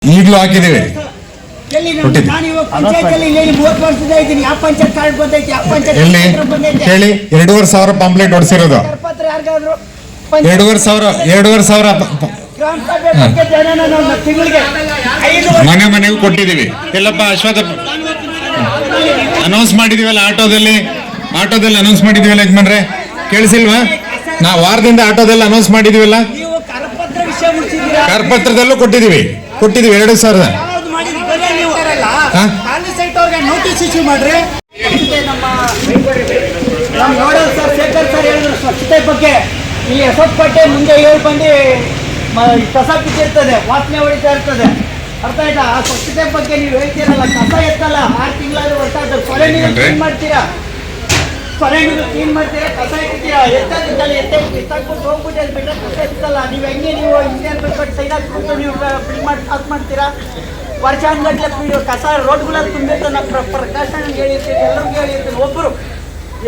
ಈಗಲೂ ಹಾಕಿದ್ದೀವಿ. ಎಲ್ಲಿ ನಾನು ಇವಾಗ ಪಂಚಾಯತ್ ಇಲ್ಲಿ 30 ವರ್ಷದ ಇದ್ದೀನಿ. ಯಾವ ಪಂಚಾಯತ್ ಕಾರ್ಡ್ ಬಂದೈತಿ, ಯಾವ ಪಂಚಾಯತ್ ಎಲ್ಲಿ ಹೇಳಿ? 2,500 ಪಾಂಪ್ಲೆಟ್ ಹೊಡಿಸಿರೋದು. ಕರಪತ್ರ ಯಾರಿಗಾದ್ರು 2,500 ಗ್ರಾಮ ಸಭೆ ಬಗ್ಗೆ ಜನನ ನಾವು ತಿಂಗಳಿಗೆ 5 ಮನೆಗೂ ಕೊಟ್ಟಿದ್ದೀವಿ. ಎಲ್ಲಪ್ಪ ಅಶ್ವಥ ಅನೌನ್ಸ್ ಮಾಡಿದೀವಲ್ಲ, ಆಟೋದಲ್ಲಿ ಅನೌನ್ಸ್ ಮಾಡಿದೀವಲ್ಲ ಯಜಮಾನ್ರೆ, ಕೇಳಿಸಿಲ್ವಾ? ನಾವು ವಾರದಿಂದ ಆಟೋದಲ್ಲಿ ಅನೌನ್ಸ್ ಮಾಡಿದೀವಲ್ಲ, ನೀವು ಕರಪತ್ರ ವಿಷಯ ಮುಗಿಸಿದ್ದೀರಾ? ಕರಪತ್ರದಲ್ಲೂ ಕೊಟ್ಟಿದ್ದೀವಿ 2,000. ಯಾವ್ದು ಮಾಡಿದ್ರಿ? ಬರೀ ನೀವು ಖಾಲಿ ಸೈಟ್ ಅವ್ರಿಗೆ ನೋಟಿಸ್ ಇಶ್ಯೂ ಮಾಡ್ರಿ. ನಮ್ಮ ನೋಡಲ್ ಸರ್ ಶೇಖರ್ ಸರ್ ಹೇಳಿದ್ರು ಸ್ವಚ್ಛತೆ ಬಗ್ಗೆ. ಇಲ್ಲಿ ಹೊಸಪೇಟೆ ಮುಂದೆ 7 ಬಂದು ಕಸ ಬಿದ್ದಿರ್ತದೆ, ವಾಸನೆ ಹೊಡಿತಾ ಇರ್ತದೆ. ಅರ್ಥ ಆಯ್ತಾ? ಆ ಸ್ವಚ್ಛತೆ ಬಗ್ಗೆ ನೀವು ಹೇಳ್ತೀರಲ್ಲ, ಕಸ ಎತ್ತಲ್ಲ 6 ತಿಂಗಳಾದ್ರೂ ವರ್ಷ ಆದ್ರೆ ಸೊರೆ ನೀರು ಕ್ಲೀನ್ ಮಾಡ್ತೀರಾ, ಕಸ ಎತ್ತೀರಾ? ಎತ್ತದಿದ್ದಲ್ಲ ಎತ್ತಾಕ್ಬಿಟ್ಟು ಹೋಗ್ಬಿಟ್ಟು ಬಿಟ್ಟರೆ ಕಸ ಎತ್ತಲ್ಲ. ನೀವು ಹೆಂಗೆ ನೀವು ಇಂಡಿಯನ್ ಬಿಟ್ಬಿಟ್ಟು ಸೈಡ್ ಹಾಕ್ಬಿಟ್ಟು ನೀವು ಕ್ಲೀನ್ ಮಾಡಿ ಪಾಸ್ ಮಾಡ್ತೀರಾ? ವರ್ಷಾನ್ಗಟ್ಲೆ ಕಸ ರೋಡ್ಗಳಲ್ಲಿ ತುಂಬಿರ್ತಾನೆ. ಪ್ರಕಾಶನ ಹೇಳಿರ್ತೀರಿ, ಎಲ್ಲರಿಗೂ ಹೇಳಿರ್ತೀನಿ. ಒಬ್ಬರು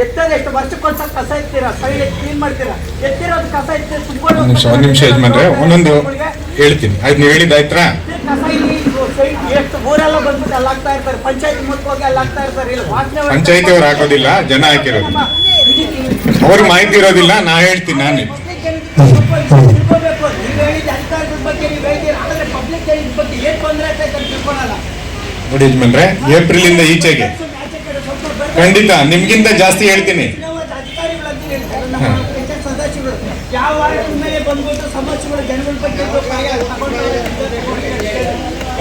ಎತ್ತದ ಎಷ್ಟು ವರ್ಷಕ್ಕೊಂದ್ಸಲ ಕಸ ಎತ್ತೀರಾ, ಸೈಡ್ ಕ್ಲೀನ್ ಮಾಡ್ತೀರಾ? ಎತ್ತಿರೋದು ಕಸ ಎತ್ತಿ ತುಂಬೋದು. ಒಂದು ನಿಮಿಷ ಯಜಮಾನ್ರೆ, ಒಂದೊಂದು ಹೇಳ್ತೀನಿ. ಆಯ್ತು, ನೀವು ಹೇಳಿದ್ದಾಯ್ತಾ? ಕಸ ಇಲ್ಲಿ ಎಷ್ಟು ಊರೆಲ್ಲ ಬಂದ್ಬಿಟ್ಟು ಅಲ್ಲಿ ಹಾಕ್ತಾ ಇರ್ತಾರೆ, ಪಂಚಾಯತ್ ಮೂಲಕ ಹೋಗಿ ಅಲ್ಲಿ ಹಾಕ್ತಾ ಇರ್ತಾರೆ. ಇಲ್ಲಿ ವಾಸನೆ ಪಂಚಾಯತಿ ಅವ್ರು ಹಾಕೋದಿಲ್ಲ, ಜನ ಹಾಕಿರೋದು. ಅವ್ರಿಗೆ ಮಾಹಿತಿ ಇರೋದಿಲ್ಲ, ನಾ ಹೇಳ್ತೀನಿ. ನಾನು ತಿಳ್ಕೋಬೇಕು. ನೀವು ಹೇಳಿದ ಅಧಿಕಾರದ ಬಗ್ಗೆ ನೀವು ಹೇಳ್ತೀರ, ಆದರೆ ಪಬ್ಲಿಕ್ ಹೇಳಿದ ಬಗ್ಗೆ ಏನು ತೊಂದರೆ ಆಗ್ತೈತೆ ಅಂತ ತಿಳ್ಕೊಳಲ್ಲ. ನೋಡಿ ಯಜಮಾನ್ರೆ, ಏಪ್ರಿಲ್ ಇಂದ ಈಚೆಗೆ ಖಂಡಿತ ನಿಮ್ಗಿಂತ ಜಾಸ್ತಿ ಹೇಳ್ತೀನಿ. ಸದಸ್ಯರು ಯಾವ ವಾರದ ಮೇಲೆ ಬಂದ್ಬಿಟ್ಟು ಸಮಸ್ಯೆಗಳು ಜನಗಳ ಬಗ್ಗೆ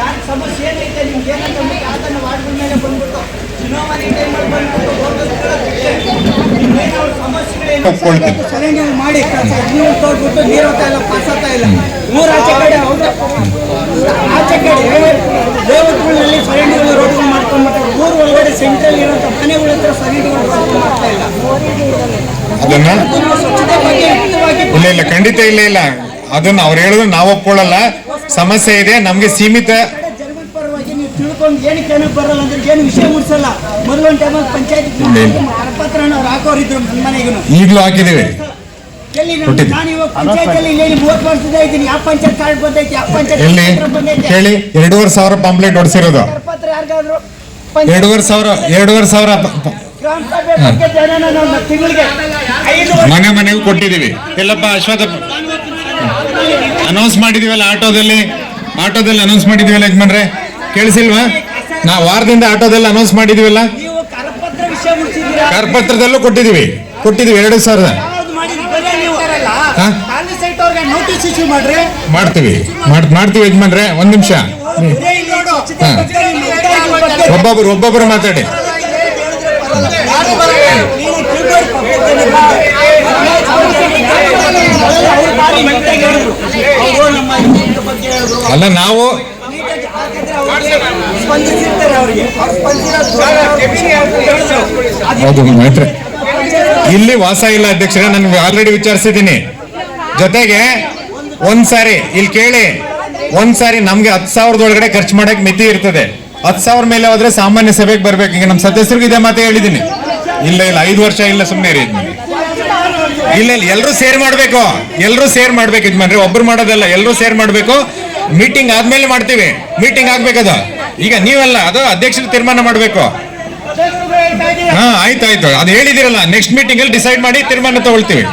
ಯಾಕೆ ಸಮಸ್ಯೆ ಏನೈತೆ ನಿಮ್ಗೆ ಏನಂತ ಅದನ್ನು ವಾರ್ಡ್ಗಳ ಮೇಲೆ ಬಂದ್ಬಿಟ್ಟು ಚುನಾವಣೆ ಟೈಮಲ್ಲಿ ಬಂದ್ಬಿಟ್ಟು ಸಮಸ್ಯೆಗಳೇನು ಸಲಹೆ ಮಾಡಿ ನೀವು ತೋರ್ಬಿಟ್ಟು ನೀರು ಹೋಗ್ತಾ ಇಲ್ಲ, ಪಾಸ್ ಆಗ್ತಾ ಇಲ್ಲ. ಆಚೆ ಕಡೆ ದೇವರುಗಳಲ್ಲಿ ಸಲಹೆಗಳು ರೋಡ್ಗಳು ಮಾಡ್ಕೊಂಡ್ಬಿಟ್ಟು ಊರು ಒಳಗಡೆ ಸೆಂಟ್ರಲ್ ಇರೋಂಥ ಮನೆಗಳ ಹತ್ರ ಸಲಹೆಗಳು ಮಾಡ್ತಾ ಇಲ್ಲ. ಅದನ್ನ ಸ್ವಚ್ಛತೆ ಬಗ್ಗೆ ಇಲ್ಲ ಖಂಡಿತ ಇಲ್ಲ. ಅದನ್ನ ಅವ್ರು ಹೇಳಿದ್ರು ನಾವು ಒಪ್ಕೊಳ್ಳಲ್ಲ. ಸಮಸ್ಯೆ ಇದೆ, ನಮ್ಗೆ ಸೀಮಿತ. ಜನಗಳ ಪರವಾಗಿ ನೀವು ತಿಳ್ಕೊಂಡು ಏನಕ್ಕೆ ಬರಲ್ಲ ಅಂದ್ರೆ ಏನು ವಿಷಯ ಮುಡ್ಸಲ್ಲ. ಮೊದಲೊಂದು ಟೈಮಲ್ಲಿ ಪಂಚಾಯತ್ ಕರಪತ್ರ ಅವ್ರು ಹಾಕೋರಿದ್ರು ಮನೆಗೂ. ಈಗಲೂ ಹಾಕಿದ್ದೀವಿ. ಎಲ್ಲಿ ನಾನು ಇವಾಗ ಪಂಚಾಯತ್ ಅಲ್ಲಿ 30 ವರ್ಷದ ಇದ್ದೀನಿ. ಯಾವ ಪಂಚಾಯತ್ ಕಾರ್ಡ್ ಬಂದೈತಿ, ಯಾವ ಪಂಚಾಯತ್ ಎಲ್ಲಿ ಹೇಳಿ? 2,500 ಪಾಂಪ್ಲೆಟ್ ಹೊಡಿಸಿರೋದು. ಕರಪತ್ರ ಯಾರಿಗಾದ್ರು 2,500 ಗ್ರಾಮ ಸಭೆ ಬಗ್ಗೆ ಜನನ ನಾವು ತಿಂಗಳಿಗೆ 5 ಮನೆಗೂ ಕೊಟ್ಟಿದ್ದೀವಿ. ಎಲ್ಲಪ್ಪ ಅಶ್ವಥ ಅನೌನ್ಸ್ ಮಾಡಿದೀವಲ್ಲ, ಆಟೋದಲ್ಲಿ ಅನೌನ್ಸ್ ಮಾಡಿದೀವಲ್ಲ ಯಜಮಾನ್ರೆ, ಕೇಳಿಸಿಲ್ವಾ? ನಾವು ವಾರದಿಂದ ಆಟೋದಲ್ಲಿ ಅನೌನ್ಸ್ ಮಾಡಿದೀವಲ್ಲ, ನೀವು ಕರಪತ್ರ ವಿಷಯ ಮುಗಿಸಿದ್ದೀರಾ? ಕರಪತ್ರದಲ್ಲೂ ಕೊಟ್ಟಿದ್ದೀವಿ 2,000. ಯಾವ್ದು ಮಾಡಿದ್ರಿ? ಬರೀ ನೀವು ಖಾಲಿ ಸೈಟ್ ಅವ್ರಿಗೆ ನೋಟಿಸ್ ಇಶ್ಯೂ ಮಾಡ್ರಿ. ಮಾಡ್ತೀವಿ ಯಜಮಾನ್ರೆ. ಒಂದ್ ನಿಮಿಷ, ಒಬ್ಬೊಬ್ರು ಮಾತಾಡಿ. ಅಲ್ಲ, ನಾವು ಹೌದು ಮೈತ್ರಿ ಇಲ್ಲಿ ವಾಸ ಇಲ್ಲ ಅಧ್ಯಕ್ಷರೇ, ನಾನು ಆಲ್ರೆಡಿ ವಿಚಾರಿಸಿದ್ದೀನಿ. ಜೊತೆಗೆ ಒಂದ್ಸಾರಿ ಇಲ್ಲಿ ಕೇಳಿ, ಒಂದ್ಸಾರಿ ನಮ್ಗೆ 10,000 ಒಳಗಡೆ ಖರ್ಚು ಮಾಡಕ್ ಮಿತಿ ಇರ್ತದೆ. 10,000 ಮೇಲೆ ಹೋದ್ರೆ ಸಾಮಾನ್ಯ ಸಭೆಗೆ ಬರ್ಬೇಕು. ಈಗ ನಮ್ಮ ಸದಸ್ಯರಿಗೂ ಇದೇ ಮಾತೇ ಹೇಳಿದ್ದೀನಿ. ಇಲ್ಲ 5 ವರ್ಷ ಇಲ್ಲ, ಸುಮ್ಮನೆ ಇರಿ ಇಲ್ಲ ಎಲ್ಲರೂ ಸೇರ್ ಮಾಡ್ಬೇಕು ಯಜಮಾನ್ರಿ. ಒಬ್ರು ಮಾಡೋದಲ್ಲ, ಎಲ್ಲರೂ ಸೇರ್ ಮಾಡ್ಬೇಕು. ಮೀಟಿಂಗ್ ಆದ್ಮೇಲೆ ಮಾಡ್ತೀವಿ. ಮೀಟಿಂಗ್ ಆಗ್ಬೇಕದ. ಈಗ ನೀವಲ್ಲ, ಅದು ಅಧ್ಯಕ್ಷರು ತೀರ್ಮಾನ ಮಾಡ್ಬೇಕು. ಹಾ, ಆಯ್ತು. ಅದು ಹೇಳಿದಿರಲ್ಲ, ನೆಕ್ಸ್ಟ್ ಮೀಟಿಂಗ್ ಅಲ್ಲಿ ಡಿಸೈಡ್ ಮಾಡಿ ತೀರ್ಮಾನ ತಗೊಳ್ತೀವಿ.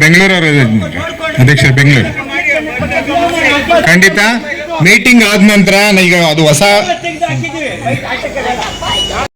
ಬೆಂಗಳೂರು ಅಧ್ಯಕ್ಷರು, ಬೆಂಗಳೂರು ಖಂಡಿತ. ಮೀಟಿಂಗ್ ಆದ ನಂತರ ಈಗ ಅದು ಹೊಸ